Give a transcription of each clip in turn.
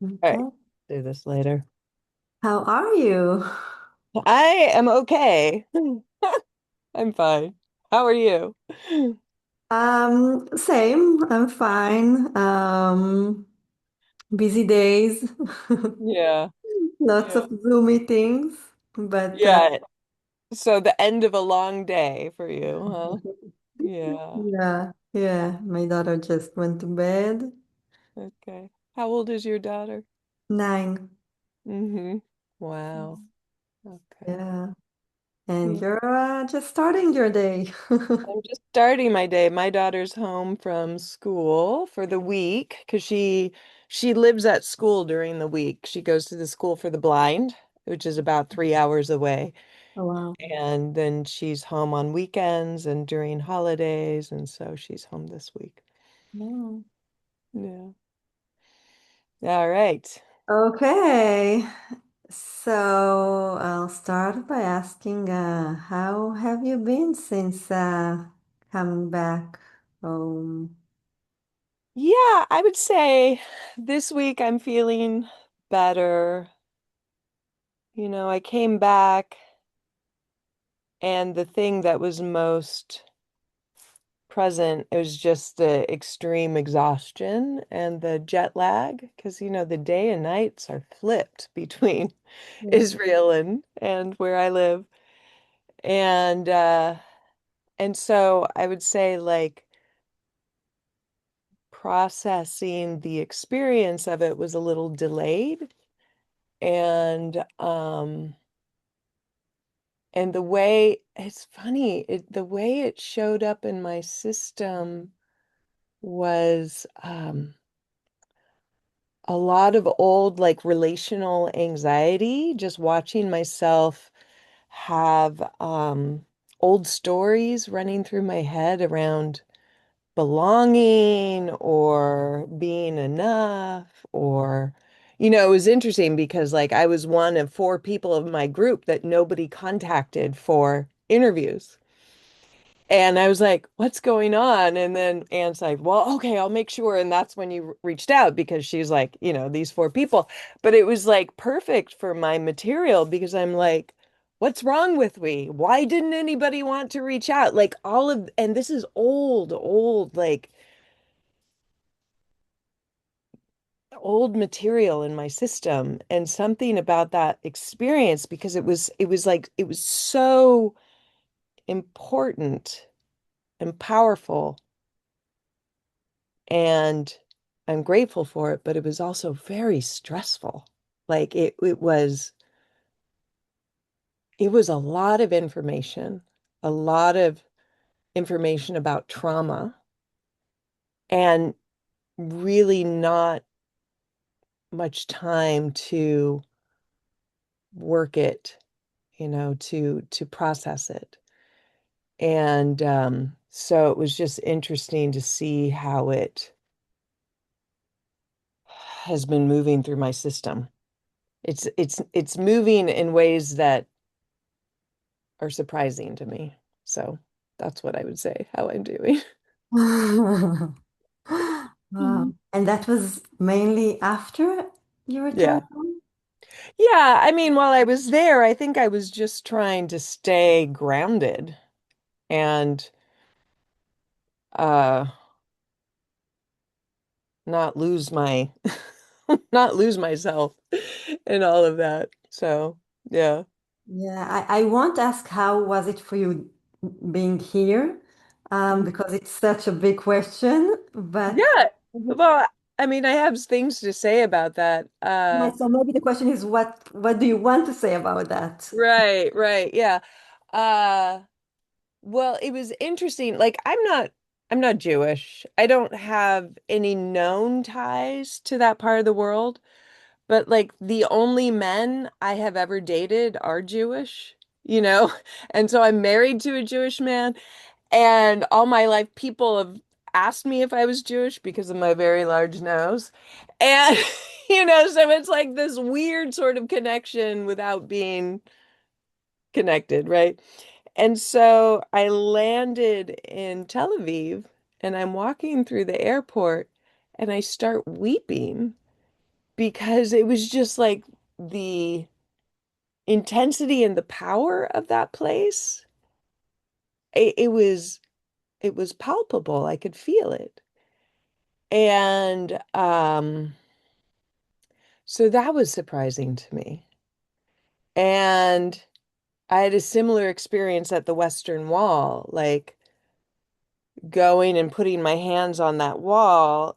All right, Okay. do this later. How are you? I am okay. I'm fine. How are you? Same. I'm fine. Busy days, Yeah. lots Yeah. of Zoom meetings, but Yeah. So the end of a long day for you, huh? Yeah. yeah, yeah. My daughter just went to bed. Okay. How old is your daughter? 9. Mm-hmm. Wow. Okay. Yeah. And Yeah. you're just starting your day. I'm just starting my day. My daughter's home from school for the week because she lives at school during the week. She goes to the school for the blind, which is about 3 hours away. Oh, wow. And then she's home on weekends and during holidays, and so she's home this week. Yeah. Yeah. All right. Okay. So I'll start by asking, how have you been since coming back home? Yeah, I would say this week I'm feeling better. I came back, and the thing that was most present, it was just the extreme exhaustion and the jet lag, because the day and nights are flipped between Yeah. Israel and where I live. And so I would say like processing the experience of it was a little delayed. And the way it's funny, the way it showed up in my system was a lot of old like relational anxiety, just watching myself have old stories running through my head around belonging or being enough or it was interesting because like I was one of four people of my group that nobody contacted for interviews. And I was like, what's going on? And then Anne's like, well, okay, I'll make sure. And that's when you reached out because she's like, these four people. But it was like perfect for my material because I'm like, what's wrong with me? Why didn't anybody want to reach out? Like and this is old, like old material in my system. And something about that experience because it was so important and powerful. And I'm grateful for it, but it was also very stressful. Like it was a lot of information about trauma and really not much time to work it, to process it. And so it was just interesting to see how it has been moving through my system. It's moving in ways that are surprising to me. So that's what I would say how I'm doing. Wow. And that was mainly after you Yeah. returned home? Yeah, I mean, while I was there, I think I was just trying to stay grounded and uh not lose my not lose myself and all of that. So, yeah. Yeah, I won't ask how was it for you being here, because it's such a big question, but Yeah. Well, I mean, I have things to say about that. yeah, so maybe the question is what do you want to say about that? Right, right. Yeah. Uh Well, it was interesting. Like, I'm not Jewish. I don't have any known ties to that part of the world, but like the only men I have ever dated are Jewish, you know? And so I'm married to a Jewish man, and all my life people have asked me if I was Jewish because of my very large nose. And so it's like this weird sort of connection without being connected, right? And so I landed in Tel Aviv and I'm walking through the airport and I start weeping. because it was just like the intensity and the power of that place. It was palpable. I could feel it. And so that was surprising to me. And I had a similar experience at the Western Wall, like going and putting my hands on that wall.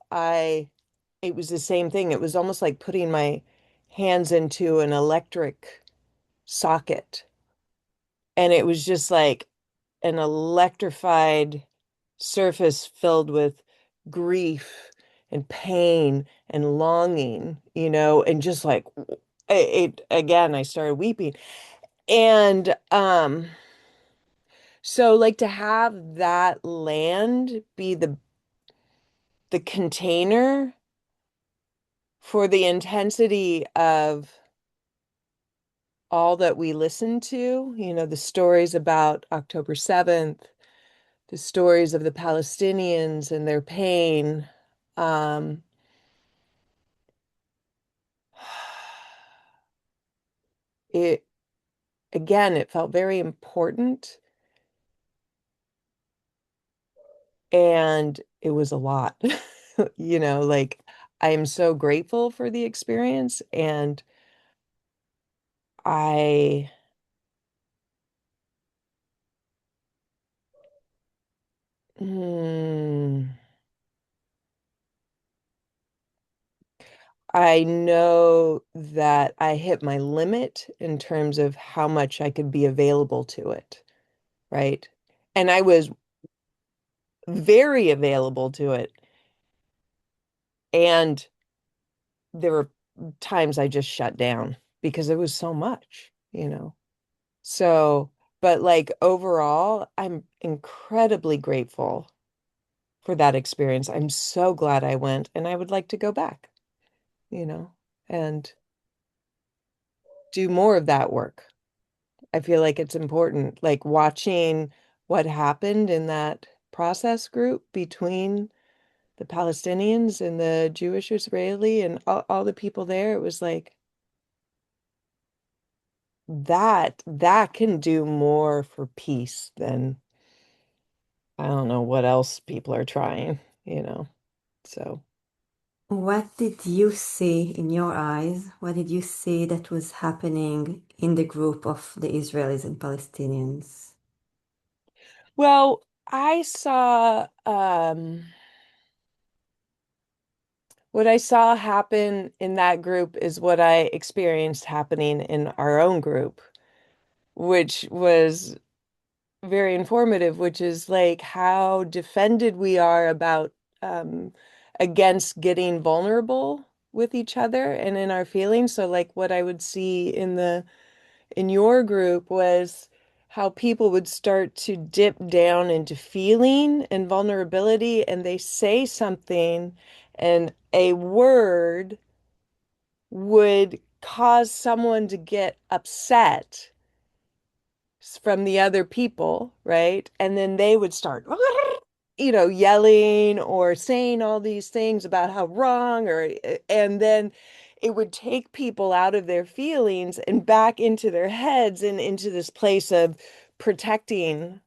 It was the same thing. It was almost like putting my hands into an electric socket. And it was just like an electrified surface filled with grief and pain and longing, and just like again, I started weeping. And so like to have that land be the container for the intensity of all that we listen to, the stories about October 7th, the stories of the Palestinians and their pain. Um, it again, it felt very important and it was a lot. Like I am so grateful for the experience and I hmm, I know that I hit my limit in terms of how much I could be available to it, right? And I was very available to it. And there were times I just shut down because it was so much. So, but like overall, I'm incredibly grateful for that experience. I'm so glad I went and I would like to go back, you know, and do more of that work. I feel like it's important, like watching what happened in that process group between the Palestinians and the Jewish Israeli and all the people there. It was like that can do more for peace than I don't know what else people are trying. So, What did you see in your eyes? What did you see that was happening in the group of the Israelis and Palestinians? well, I saw what I saw happen in that group is what I experienced happening in our own group, which was very informative, which is like how defended we are about um, against getting vulnerable with each other and in our feelings. So like what I would see in your group was how people would start to dip down into feeling and vulnerability, and they say something, and a word would cause someone to get upset from the other people, right? And then they would start, yelling or saying all these things about how wrong and then it would take people out of their feelings and back into their heads and into this place of protecting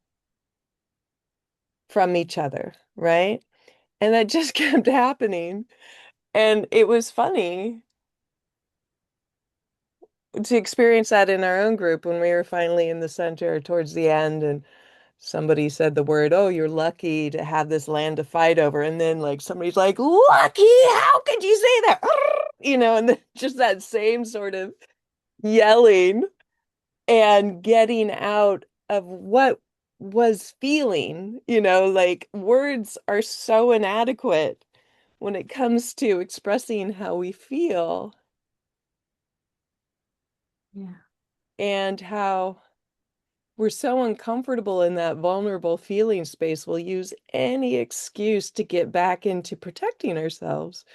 from each other, right? And that just kept happening. And it was funny to experience that in our own group when we were finally in the center towards the end and somebody said the word, oh, you're lucky to have this land to fight over. And then like somebody's like, lucky? How could you say that? And then just that same sort of yelling and getting out of what was feeling, like words are so inadequate when it comes to expressing how we feel Yeah. and how we're so uncomfortable in that vulnerable feeling space. We'll use any excuse to get back into protecting ourselves.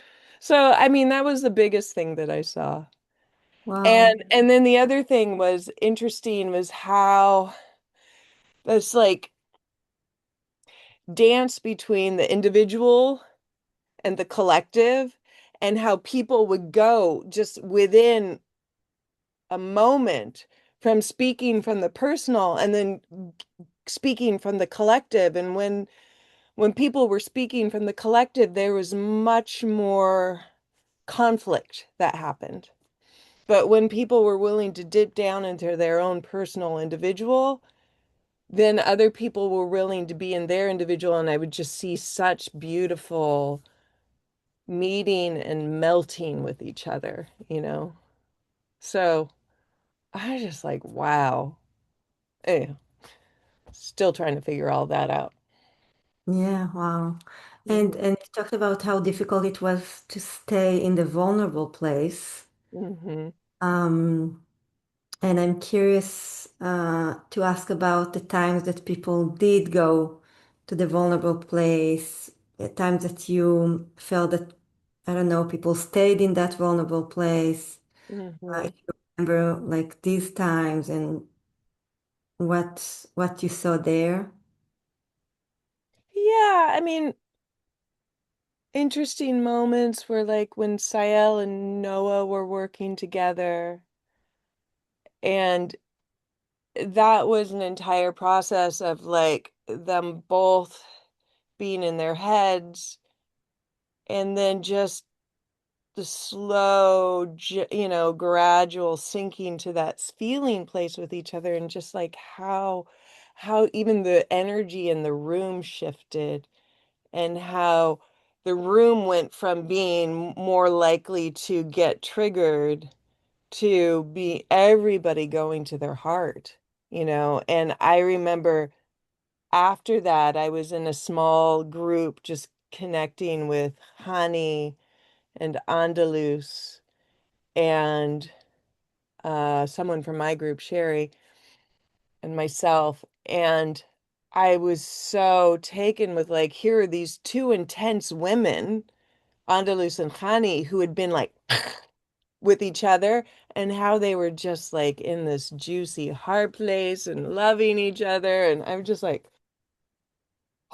So, I mean, that was the biggest thing that I saw. Wow. And then the other thing was interesting was how this like dance between the individual and the collective and how people would go just within a moment from speaking from the personal and then speaking from the collective. And when people were speaking from the collective, there was much more conflict that happened. But when people were willing to dip down into their own personal individual, then other people were willing to be in their individual, and I would just see such beautiful meeting and melting with each other, you know? So I was just like, wow. Eh, still trying to figure all that out. Yeah, wow. Hmm. And you talked about how difficult it was to stay in the vulnerable place. Hmm. Um, and I'm curious to ask about the times that people did go to the vulnerable place, the times that you felt that, I don't know, people stayed in that vulnerable place. If Hmm. you remember like these times and what you saw there. Yeah, I mean, interesting moments were like when Sael and Noah were working together, and that was an entire process of like them both being in their heads and then just the slow, gradual sinking to that feeling place with each other, and just like how even the energy in the room shifted, and how the room went from being more likely to get triggered to be everybody going to their heart, and I remember after that I was in a small group just connecting with Hani and Andalus and someone from my group, Sherry, and myself. And I was so taken with like, here are these two intense women, Andalus and Khani, who had been like with each other, and how they were just like in this juicy heart place and loving each other. And I'm just like,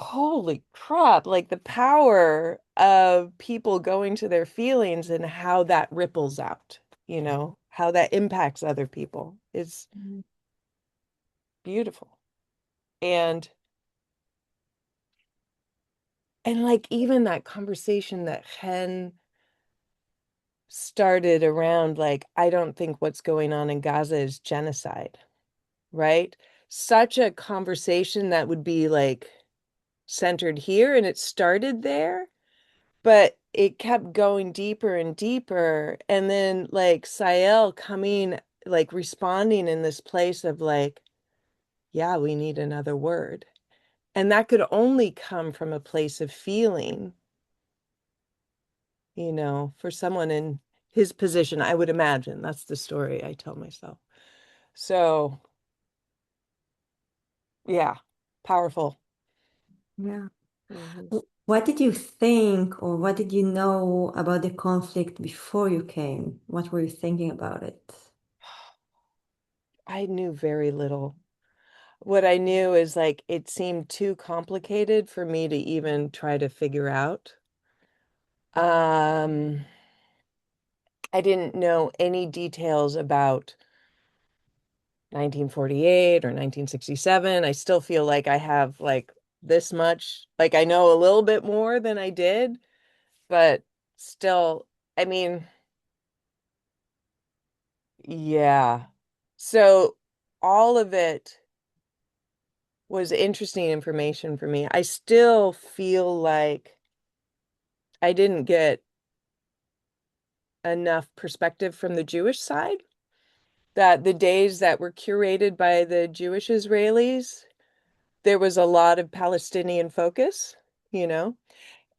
holy crap, like the power of people going to their feelings and how that ripples out, how that impacts other people is beautiful. And like even that conversation that Hen started around like, I don't think what's going on in Gaza is genocide, right? Such a conversation that would be like centered here, and it started there, but it kept going deeper and deeper. And then like Sael coming, like responding in this place of like, yeah, we need another word. And that could only come from a place of feeling, for someone in his position, I would imagine. That's the story I tell myself. So, yeah, powerful. Yeah. Mhm. What did you think or what did you know about the conflict before you came? What were you thinking about it? I knew very little. What I knew is like it seemed too complicated for me to even try to figure out. Um, I didn't know any details about 1948 or 1967. I still feel like I have like this much, like I know a little bit more than I did, but still, I mean, yeah. So all of it was interesting information for me. I still feel like I didn't get enough perspective from the Jewish side, that the days that were curated by the Jewish Israelis, there was a lot of Palestinian focus, you know?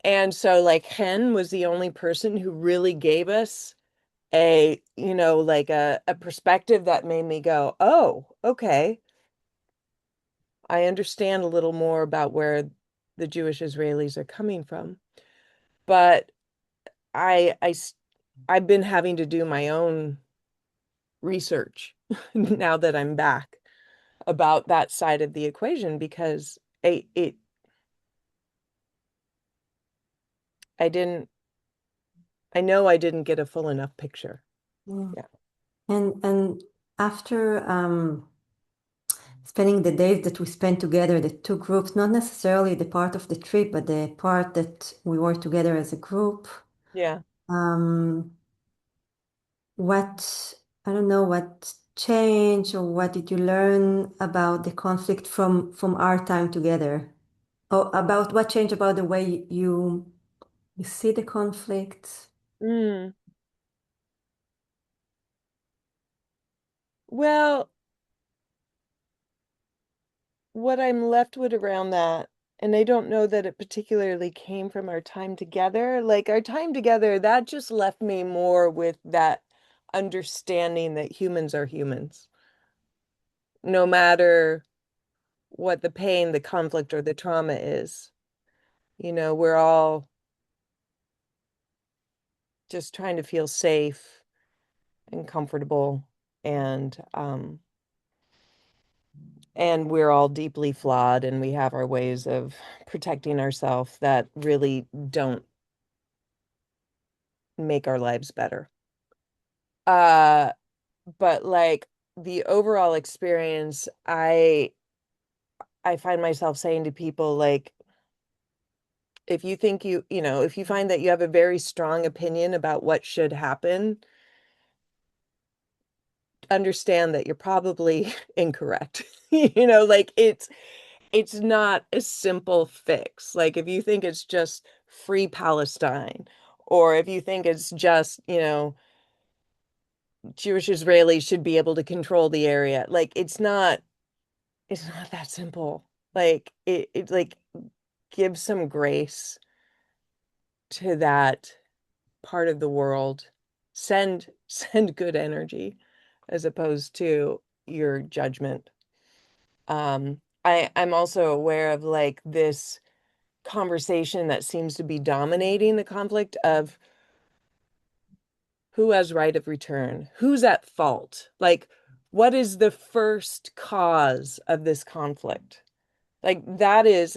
And so like Hen was the only person who really gave us like a perspective that made me go, oh, okay. I understand a little more about where the Jewish Israelis are coming from. But I, I, I've been having to do my own research now that I'm back about that side of the equation, because I didn't I know I didn't get a full enough picture. Yeah. Yeah. And after spending the days that we spent together, the two groups, not necessarily the part of the trip, but the part that we were together as a group, Yeah. um, what, I don't know, what changed or what did you learn about the conflict from our time together? Or about what changed about the way you see the conflict? Mm. Well, what I'm left with around that, and I don't know that it particularly came from our time together. Like our time together, that just left me more with that understanding that humans are humans. No matter what the pain, the conflict, or the trauma is, we're all just trying to feel safe and comfortable and we're all deeply flawed and we have our ways of protecting ourselves that really don't make our lives better. Uh, but like the overall experience, I find myself saying to people like if you think if you find that you have a very strong opinion about what should happen, understand that you're probably incorrect. Like it's not a simple fix. Like if you think it's just free Palestine, or if you think it's just, Jewish Israelis should be able to control the area, like it's not that simple. Like it like gives some grace to that part of the world. Send good energy as opposed to your judgment. I'm also aware of like this conversation that seems to be dominating the conflict of who has right of return, who's at fault, like what is the first cause of this conflict? Like that is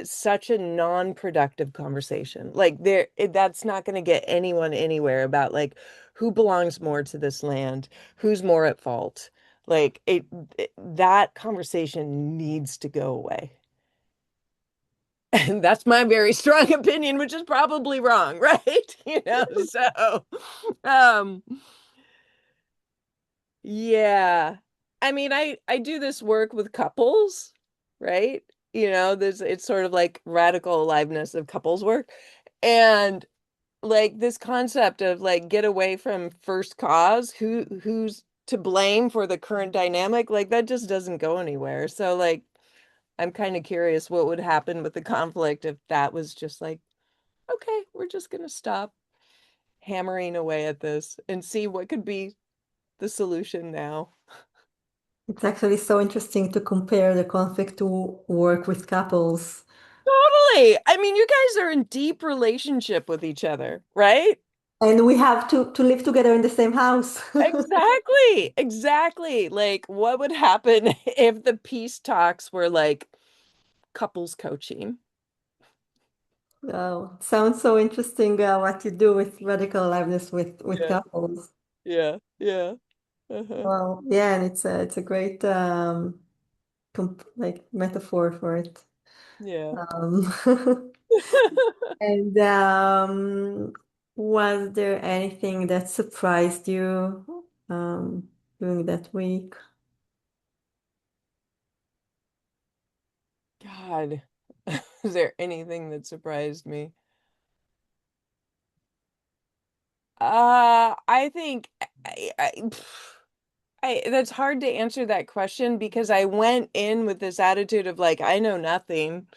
such a non-productive conversation. Like that's not going to get anyone anywhere about like who belongs more to this land, who's more at fault. Like that conversation needs to go away. And that's my very strong opinion, which is probably wrong, right? So um yeah. I mean, I do this work with couples, right? There's it's sort of like radical aliveness of couples work. And like this concept of like get away from first cause, who's to blame for the current dynamic, like that just doesn't go anywhere. So like I'm kind of curious what would happen with the conflict if that was just like, okay, we're just gonna stop hammering away at this and see what could be the solution now. It's actually so interesting to compare the conflict to work with couples. Totally. I mean, you guys are in deep relationship with each other, right? And we have to live together in the same house. Exactly. Exactly. Like, what would happen if the peace talks were like couples coaching? Wow. Sounds so interesting what you do with radical aliveness with Yeah. couples. Yeah. Yeah. Uh-huh. Well, yeah, and it's a great like metaphor for it. Yeah. Um, and was there anything that surprised you during that week? God, is there anything that surprised me? I think that's hard to answer that question because I went in with this attitude of like, I know nothing.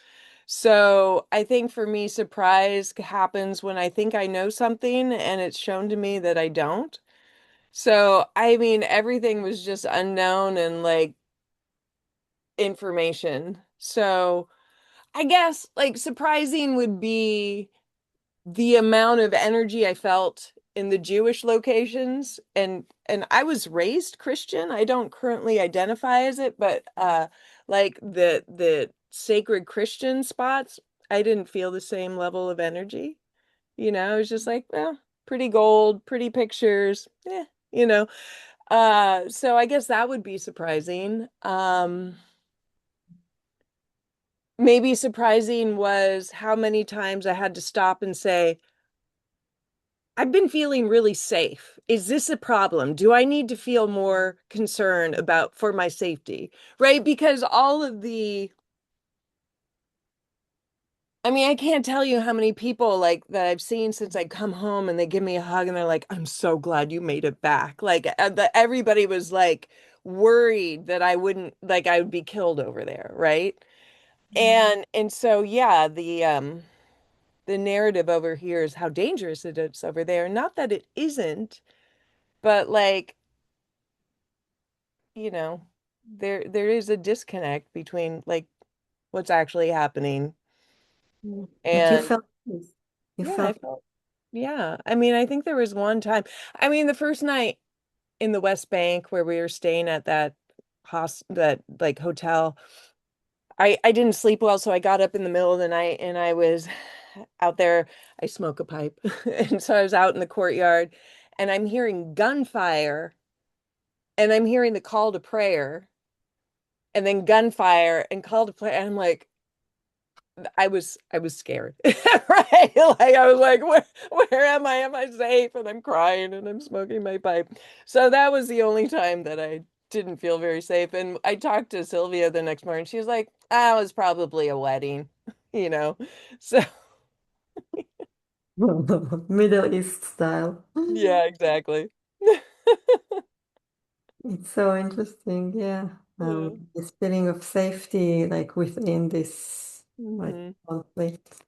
So I think for me, surprise happens when I think I know something and it's shown to me that I don't. So, I mean, everything was just unknown and like information. So I guess like surprising would be the amount of energy I felt in the Jewish locations and I was raised Christian. I don't currently identify as it, but like the sacred Christian spots, I didn't feel the same level of energy. It was just like, well, pretty gold, pretty pictures. You know. So I guess that would be surprising. Maybe surprising was how many times I had to stop and say, I've been feeling really safe. Is this a problem? Do I need to feel more concern about for my safety? Right? Because all of the I mean, I can't tell you how many people like that I've seen since I come home and they give me a hug and they're like, I'm so glad you made it back. Like everybody was like worried that I wouldn't like I would be killed over there, right? And so yeah, the narrative over here is how dangerous it is over there. Not that it isn't, but like, you know, there is a disconnect between like what's actually happening Mm. But you and felt this. You yeah, I felt felt yeah. I mean, I think there was one time. I mean, the first night in the West Bank where we were staying at that like hotel, I didn't sleep well, so I got up in the middle of the night and I was out there. I smoke a pipe. And so I was out in the courtyard and I'm hearing gunfire and I'm hearing the call to prayer and then gunfire and call to prayer. And I'm like, I was scared. Right? Like I was like, where am I? Am I safe? And I'm crying and I'm smoking my pipe. So that was the only time that I didn't feel very safe. And I talked to Sylvia the next morning. She was like, ah, it was probably a wedding, you know. So Middle East style. yeah, exactly. It's so interesting, yeah. Yeah. This feeling of safety, like within this like Hmm. conflict.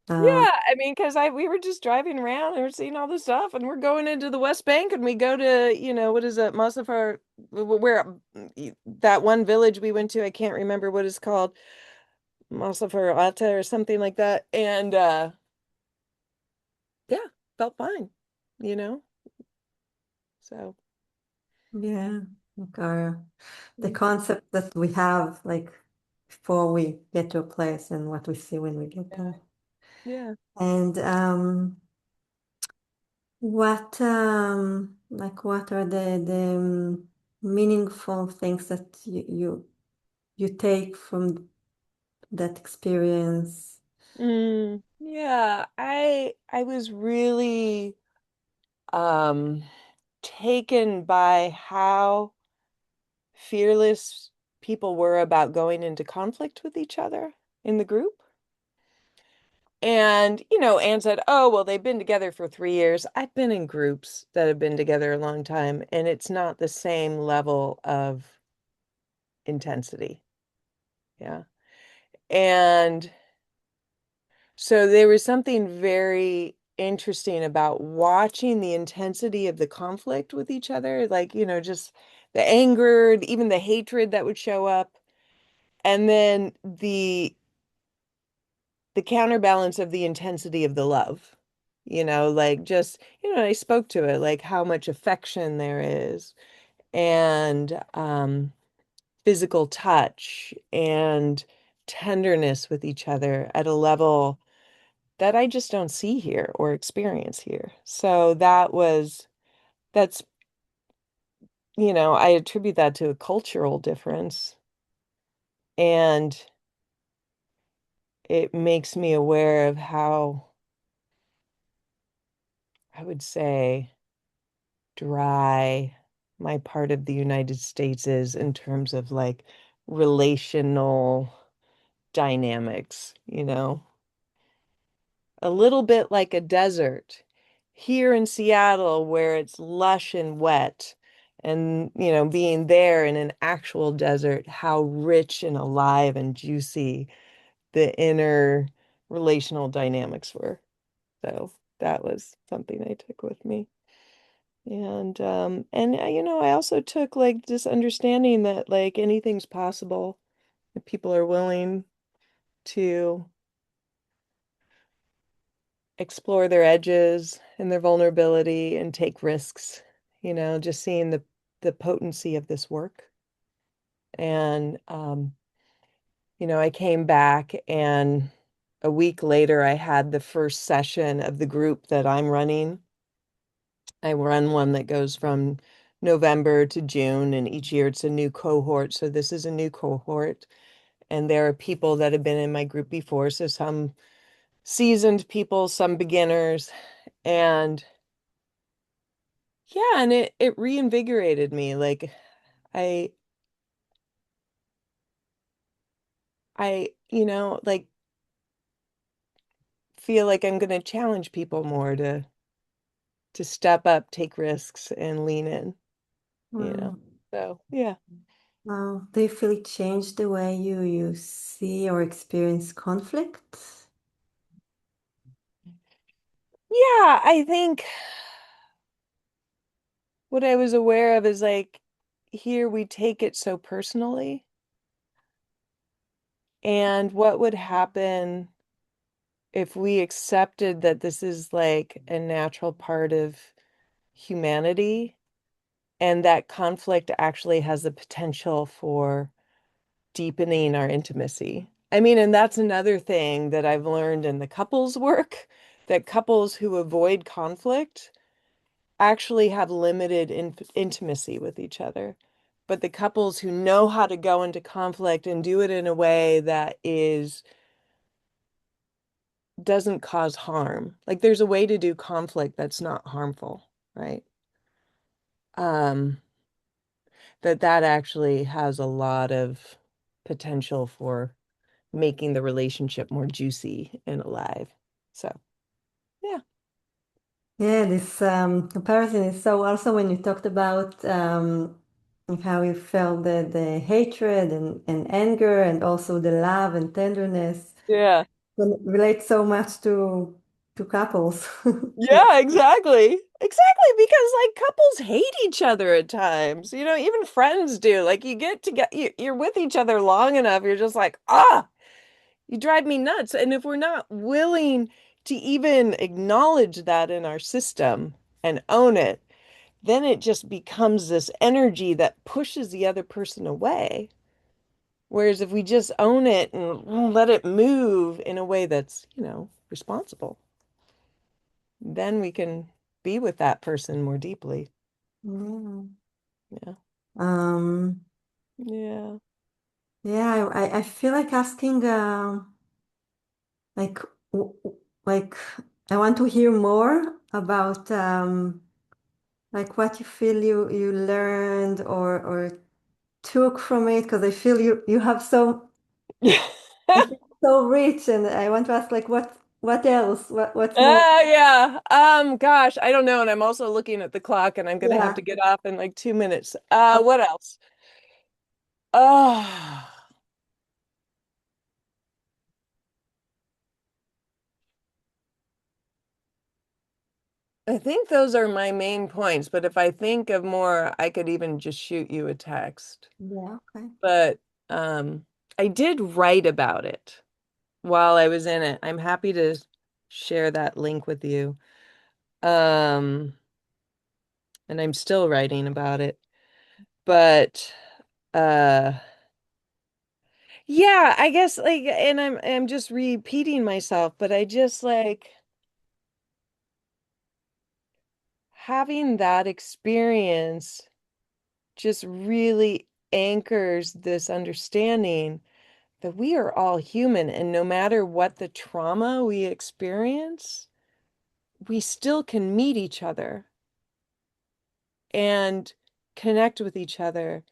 Yeah, Uh, I mean, because I we were just driving around and we're seeing all this stuff, and we're going into the West Bank, and we go to, what is it, Mosafar, where that one village we went to, I can't remember what it's called, Mosafar Ata or something like that, and yeah, felt fine, you know. So yeah, like our the mhm. concept that we have like before we get to a place and what we see when we get Yeah, there. yeah. And what are the meaningful things that you take from that experience? Yeah, I was really um taken by how fearless people were about going into conflict with each other in the group. And, Anne said, oh, well, they've been together for 3 years. I've been in groups that have been together a long time, and it's not the same level of intensity. Yeah. And so there was something very interesting about watching the intensity of the conflict with each other, like, just the anger, even the hatred that would show up. And then the counterbalance of the intensity of the love, like just, I spoke to it, like how much affection there is and physical touch and tenderness with each other at a level that I just don't see here or experience here. So that's, I attribute that to a cultural difference. And it makes me aware of how I would say dry my part of the United States is in terms of like relational dynamics, a little bit like a desert here in Seattle where it's lush and wet. And, being there in an actual desert, how rich and alive and juicy the inner relational dynamics were. So that was something I took with me. And I also took like this understanding that like anything's possible if people are willing to explore their edges and their vulnerability and take risks, just seeing the potency of this work. And I came back and a week later I had the first session of the group that I'm running. I run one that goes from November to June, and each year it's a new cohort. So this is a new cohort. And there are people that have been in my group before. So some seasoned people, some beginners. And yeah, and it reinvigorated me. Like I like feel like I'm going to challenge people more to step up, take risks, and lean in, you know. Mm. So yeah. Do you feel it changed the way you see or experience conflict? Yeah, I think what I was aware of is like here we take it so personally. And what would happen if we accepted that this is like a natural part of humanity and that conflict actually has the potential for deepening our intimacy? I mean, and that's another thing that I've learned in the couples work, that couples who avoid conflict actually have limited intimacy with each other. But the couples who know how to go into conflict and do it in a way that is doesn't cause harm. Like there's a way to do conflict that's not harmful, right? Um, that actually has a lot of potential for making the relationship more juicy and alive. So, yeah. Yeah, this comparison is so also when you talked about like how you felt the hatred and anger and also the love and tenderness Yeah. can relate so much to couples. Yeah. Yeah, exactly. Exactly, because like couples hate each other at times. Even friends do. Like you get to get you're with each other long enough, you're just like, you drive me nuts. And if we're not willing to even acknowledge that in our system and own it, then it just becomes this energy that pushes the other person away. Whereas if we just own it and let it move in a way that's, responsible, then we can be with that person more deeply. Yeah. Yeah. Um, Yeah. yeah, I feel like asking like like I want to hear more about like what you feel you learned or took from it because I feel you have I feel so rich and I want to ask like what else what's more. Yeah. Gosh, I don't know. And I'm also looking at the clock and I'm gonna have Yeah. to get off in like 2 minutes. What else? Oh, I think those are my main points, but if I think of more, I could even just shoot you a text. Yeah, okay. But um I did write about it while I was in it. I'm happy to share that link with you. Um, and I'm still writing about it. But uh yeah, I guess like and I'm just repeating myself, but I just like having that experience just really anchors this understanding that we are all human and no matter what the trauma we experience, we still can meet each other and connect with each other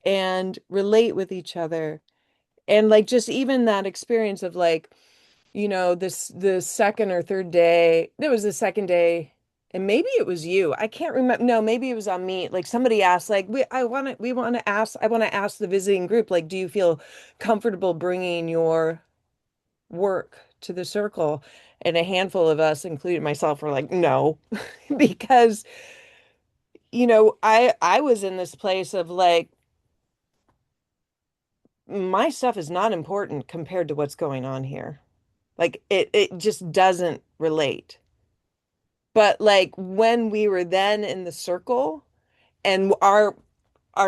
and relate with each other. And like just even that experience of like, this the second or third day, there was the second day, and maybe it was you. I can't remember. No, maybe it was on me. Like somebody asked, like, I want to ask the visiting group, like, do you feel comfortable bringing your work to the circle? And a handful of us, including myself, were like, no, because I was in this place of like my stuff is not important compared to what's going on here. Like it just doesn't relate. But like when we were then in the circle and our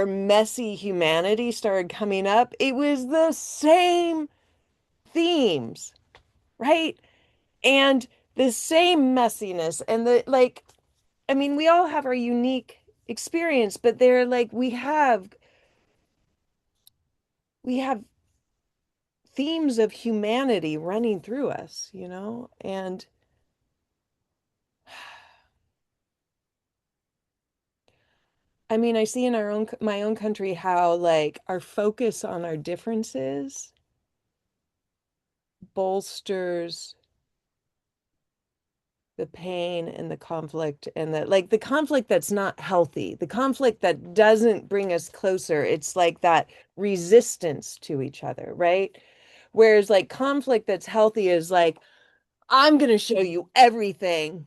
messy humanity started coming up, it was the same themes, right? And the same messiness and the like I mean, we all have our unique experience, but they're like we have themes of humanity running through us, you know? And I mean, I see in my own country how like our focus on our differences bolsters the pain and the conflict and the conflict that's not healthy, the conflict that doesn't bring us closer. It's like that resistance to each other, right? Whereas like conflict that's healthy is like, I'm going to show you everything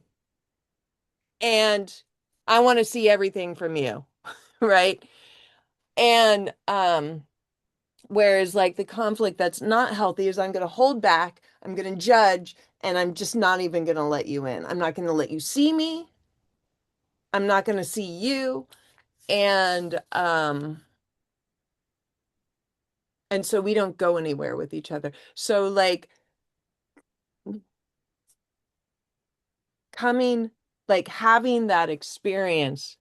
and I want to see everything from you, right? And whereas like the conflict that's not healthy is I'm going to hold back, I'm going to judge, and I'm just not even going to let you in. I'm not going to let you see me. I'm not going to see you. And so we don't go anywhere with each other. So like coming like having that experience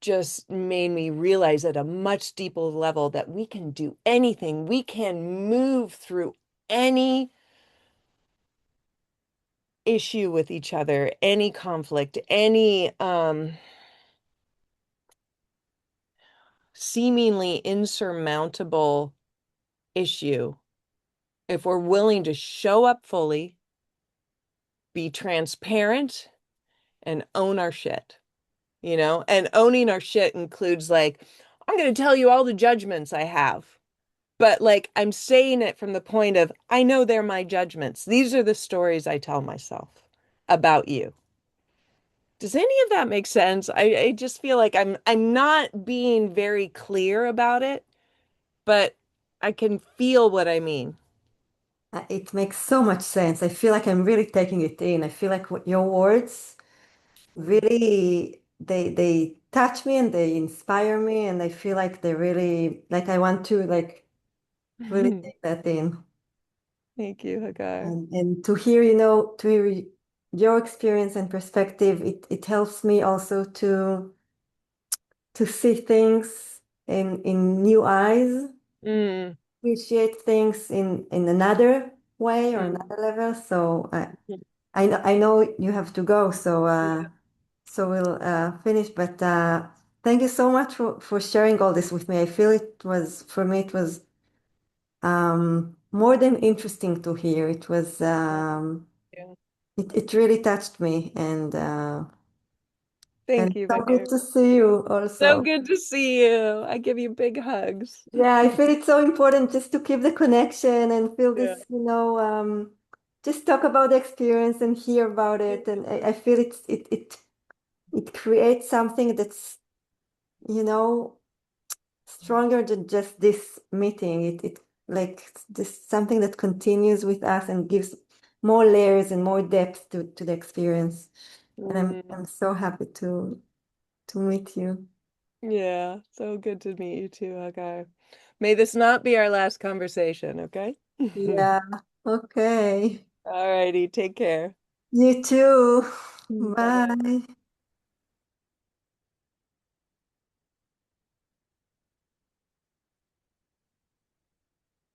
just made me realize at a much deeper level that we can do anything. We can move through any issue with each other, any conflict, any seemingly insurmountable issue if we're willing to show up fully, be transparent, and own our shit, you know? And owning our shit includes like, I'm going to tell you all the judgments I have. But like, I'm saying it from the point of, I know they're my judgments. These are the stories I tell myself about you. Does any of that make sense? I just feel like I'm not being very clear about it, but I can feel what I mean. It makes so much sense. I feel like I'm really taking it in. I feel like what your words really they touch me and they inspire me, and I feel like they really like I want to like really take that in. Thank you, Hagar. And to hear, you know, to hear your experience and perspective, it helps me also to see things in new eyes, Mm, appreciate things in another way or mm. another level. So I know you have to go, so so we'll finish. But thank you so much for sharing all this with me. I feel it was for me it was more than interesting to hear. It was Yeah. it really touched me, and Thank you, so good Hagar. to see you So also. good to see you. I give you big hugs. Yeah, I feel it's so important just to keep the connection and feel Yeah. this, you know, just talk about the experience and hear about it. And I feel it creates something that's, you know, stronger than just this meeting. It like this something that continues with us and gives more layers and more depth to the experience. And Mm, I'm so happy to meet you. yeah, so good to meet you too, Hagar. May this not be our last conversation, okay? Yeah. Okay. All righty, take care. You too. Bye-bye. Bye.